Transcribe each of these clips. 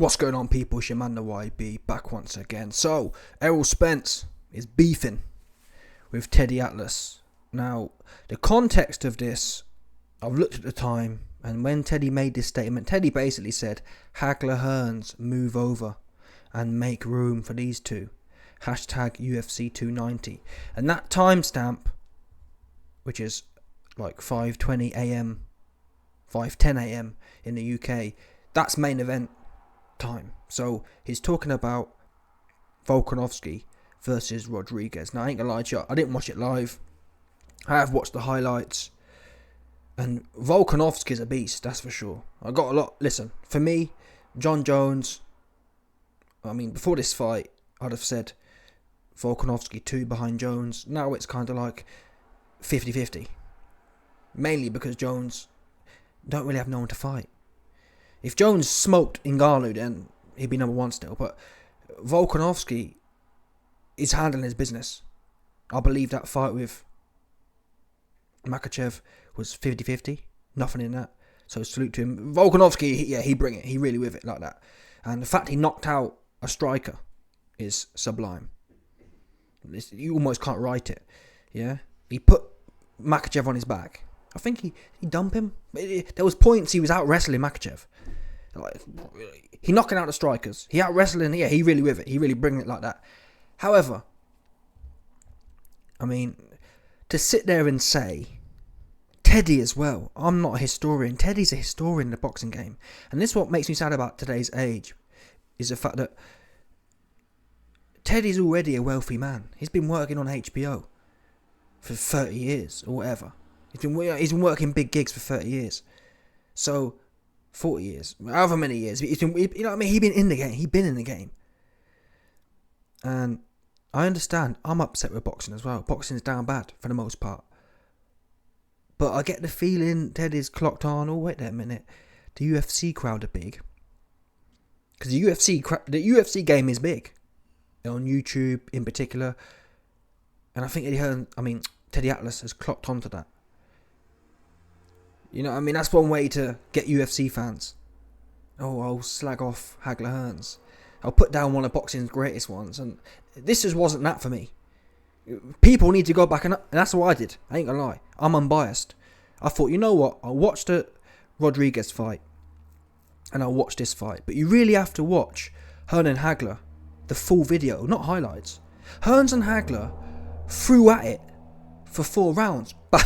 What's going on, people? It's your man, the YB, back once again. So, Errol Spence is beefing with Teddy Atlas. Now, the context of this, I've looked at the time, and when Teddy made this statement, Teddy basically said, Hagler Hearns, move over and make room for these two. Hashtag UFC 290. And that timestamp, which is like 5:20 a.m., 5:10 a.m. in the UK, that's main event time. So he's talking about Volkanovski versus Rodriguez. Now I ain't gonna lie to you, I didn't watch it live. I have watched the highlights, and Volkanovski's a beast, that's for sure. I got a lot. Listen, for me, John Jones, I mean, before this fight I'd have said Volkanovski 2 behind Jones. Now it's kind of like 50-50, mainly because Jones don't really have no one to fight. If Jones smoked Ngannou, then he'd be number one still. But Volkanovski is handling his business. I believe that fight with Makhachev was 50-50. Nothing in that. So salute to him. Volkanovski, he bring it. He really with it like that. And the fact he knocked out a striker is sublime. You almost can't write it. Yeah? He put Makhachev on his back. I think he dumped him. There was points he was out wrestling Makhachev. Like, he knocking out the strikers. He out wrestling. Yeah, he really with it. He really bringing it like that. However, I mean, to sit there and say Teddy as well. I'm not a historian. Teddy's a historian in the boxing game, and this is what makes me sad about today's age, is the fact that Teddy's already a wealthy man. He's been working on HBO for 30 years or whatever. He's been working big gigs for 30 years. So 40 years, however many years. He's been, you know what I mean? He's been in the game. He's been in the game. And I understand. I'm upset with boxing as well. Boxing's down bad for the most part. But I get the feeling Teddy's clocked on. Oh, wait there a minute. The UFC crowd are big. Because the UFC game is big. On YouTube in particular. And I think Teddy Atlas has clocked onto that. You know what I mean? That's one way to get UFC fans. Oh, I'll slag off Hagler Hearns. I'll put down one of boxing's greatest ones. And this just wasn't that for me. People need to go back and that's what I did. I ain't gonna lie. I'm unbiased. I thought, you know what? I'll watch the Rodriguez fight. And I'll watch this fight. But you really have to watch Hearn and Hagler. The full video, not highlights. Hearns and Hagler threw at it for 4 rounds. But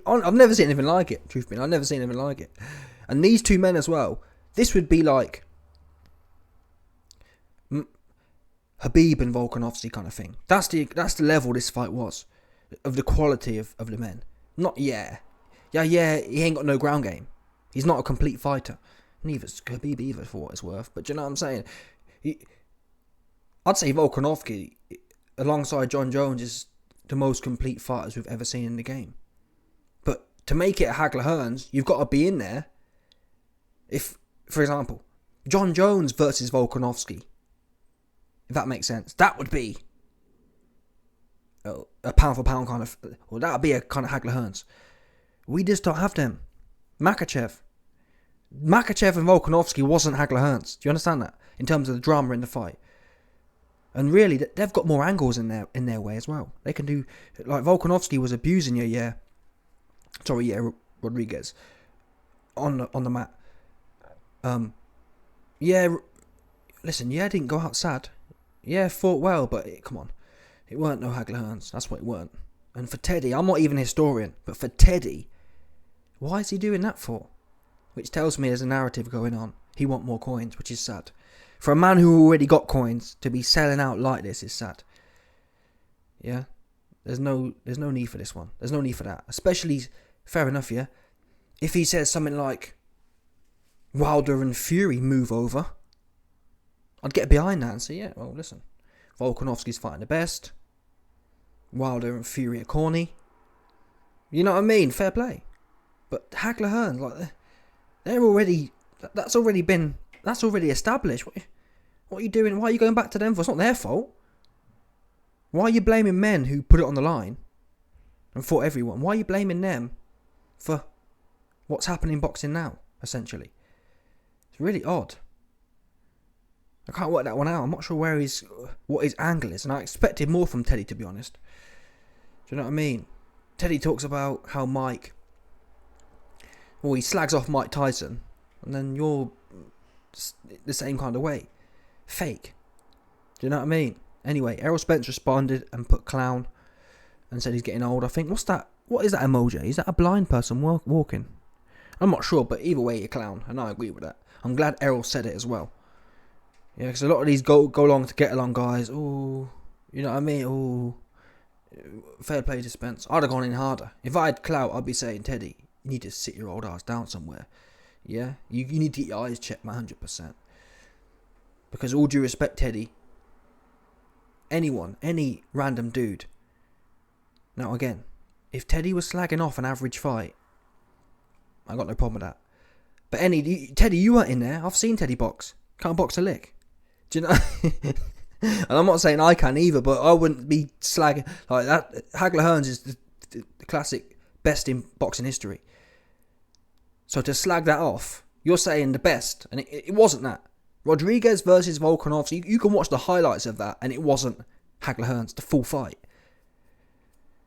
I've never seen anything like it, truth be told. I've never seen anything like it. And these two men as well, this would be like Habib and Volkanovski kind of thing. That's the level this fight was, of the quality of the men. Not, he ain't got no ground game. He's not a complete fighter. Neither's Habib either, for what it's worth. But do you know what I'm saying? I'd say Volkanovski, alongside John Jones, is the most complete fighters we've ever seen in the game. But to make it a Hagler Hearns, you've got to be in there. If, for example, John Jones versus Volkanovski, if that makes sense, that would be a pound for pound kind of, well, that would be a kind of Hagler Hearns. We just don't have them. Makhachev and Volkanovski wasn't Hagler Hearns. Do you understand that? In terms of the drama in the fight. And really, they've got more angles in their way as well. They can do, like Volkanovski was abusing you, Rodriguez, on the mat. Listen, didn't go out sad. Fought well, but come on, it weren't no Hagler Hearns. That's what it weren't. And for Teddy, I'm not even a historian, but for Teddy, why is he doing that for? Which tells me there's a narrative going on. He want more coins, which is sad. For a man who already got coins to be selling out like this is sad. Yeah, there's no need for this one. There's no need for that. Especially, fair enough, yeah. If he says something like Wilder and Fury move over, I'd get behind that and say, yeah, well, listen, Volkanovski's fighting the best. Wilder and Fury are corny. You know what I mean? Fair play. But Hagler Hearns, like, that's already established. What are you doing? Why are you going back to them for? It's not their fault. Why are you blaming men who put it on the line and fought everyone? Why are you blaming them for what's happening in boxing now, essentially? It's really odd. I can't work that one out. I'm not sure what his angle is, and I expected more from Teddy, to be honest. Do you know what I mean? Teddy talks about how he slags off Mike Tyson, and then you're the same kind of way. Fake. Do you know what I mean? Anyway, Errol Spence responded and put clown and said he's getting old. I think, what's that? What is that emoji? Is that a blind person walking? I'm not sure, but either way, you're a clown, and I agree with that. I'm glad Errol said it as well. Yeah, because a lot of these go along to get along guys. Oh, you know what I mean? Oh, fair play to Spence. I'd have gone in harder. If I had clout, I'd be saying, Teddy, you need to sit your old ass down somewhere. Yeah, you need to get your eyes checked, 100%. Because all due respect, Teddy, any random dude. Now again, if Teddy was slagging off an average fight, I got no problem with that. But Teddy, you weren't in there. I've seen Teddy box. Can't box a lick. Do you know? And I'm not saying I can either, but I wouldn't be slagging like that. Hagler Hearns is the classic best in boxing history. So to slag that off, you're saying the best, and it wasn't that. Rodriguez versus Volkanovski, you can watch the highlights of that, and it wasn't Hagler Hearns, the full fight.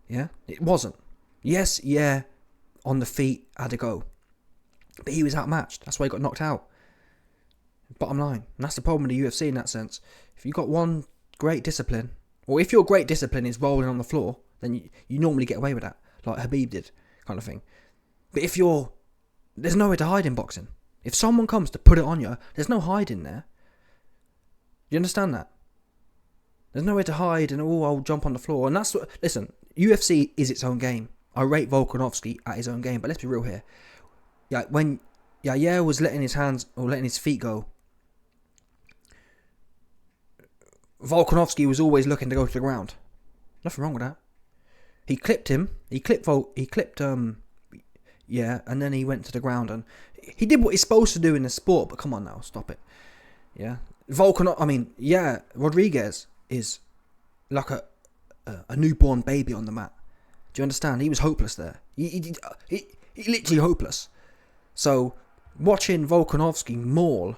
Yeah? It wasn't. Yes, yeah, on the feet, had a go. But he was outmatched. That's why he got knocked out. Bottom line. And that's the problem with the UFC in that sense. If you've got one great discipline, or if your great discipline is rolling on the floor, then you normally get away with that, like Habib did, kind of thing. But if there's nowhere to hide in boxing. If someone comes to put it on you, there's no hiding there. You understand that? There's nowhere to hide and, I'll jump on the floor. And that's what, listen, UFC is its own game. I rate Volkanovski at his own game, but let's be real here. Yeah, when Yair was letting his feet go, Volkanovski was always looking to go to the ground. Nothing wrong with that. He clipped him. And then he went to the ground and he did what he's supposed to do in the sport. But come on now, stop it. Yeah, Rodriguez is like a newborn baby on the mat. Do you understand? He was hopeless there. He literally hopeless. So watching Volkanovski maul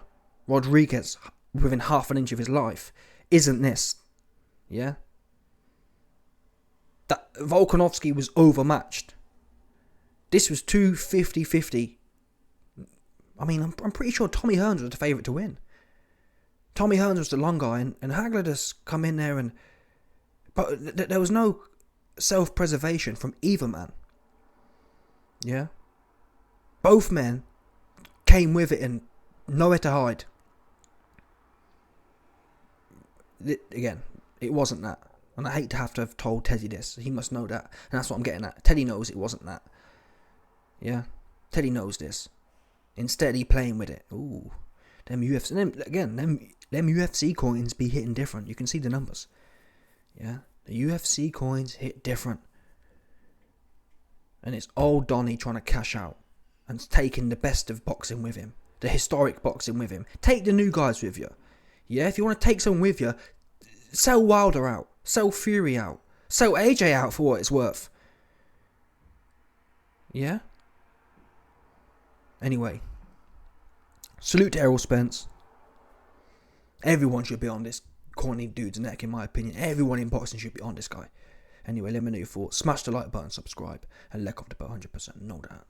Rodriguez within half an inch of his life isn't this. Yeah? That Volkanovski was overmatched. This was 2 50-50. I mean, I'm pretty sure Tommy Hearns was the favourite to win. Tommy Hearns was the long guy, and Hagler just come in there but there was no self-preservation from either man. Yeah? Both men came with it and nowhere to hide. Again, it wasn't that. And I hate to have told Teddy this. He must know that. And that's what I'm getting at. Teddy knows it wasn't that. Yeah? Teddy knows this. Instead, he playing with it. Ooh. Them UFC coins be hitting different. You can see the numbers. Yeah? The UFC coins hit different. And it's old Donny trying to cash out. And taking the best of boxing with him. The historic boxing with him. Take the new guys with you. Yeah? If you want to take someone with you, sell Wilder out. Sell Fury out. Sell AJ out for what it's worth. Yeah? Anyway. Salute to Errol Spence. Everyone should be on this corny dude's neck, in my opinion. Everyone in boxing should be on this guy. Anyway, let me know your thoughts. Smash the like button, subscribe, and let off the bell 100%. Know that.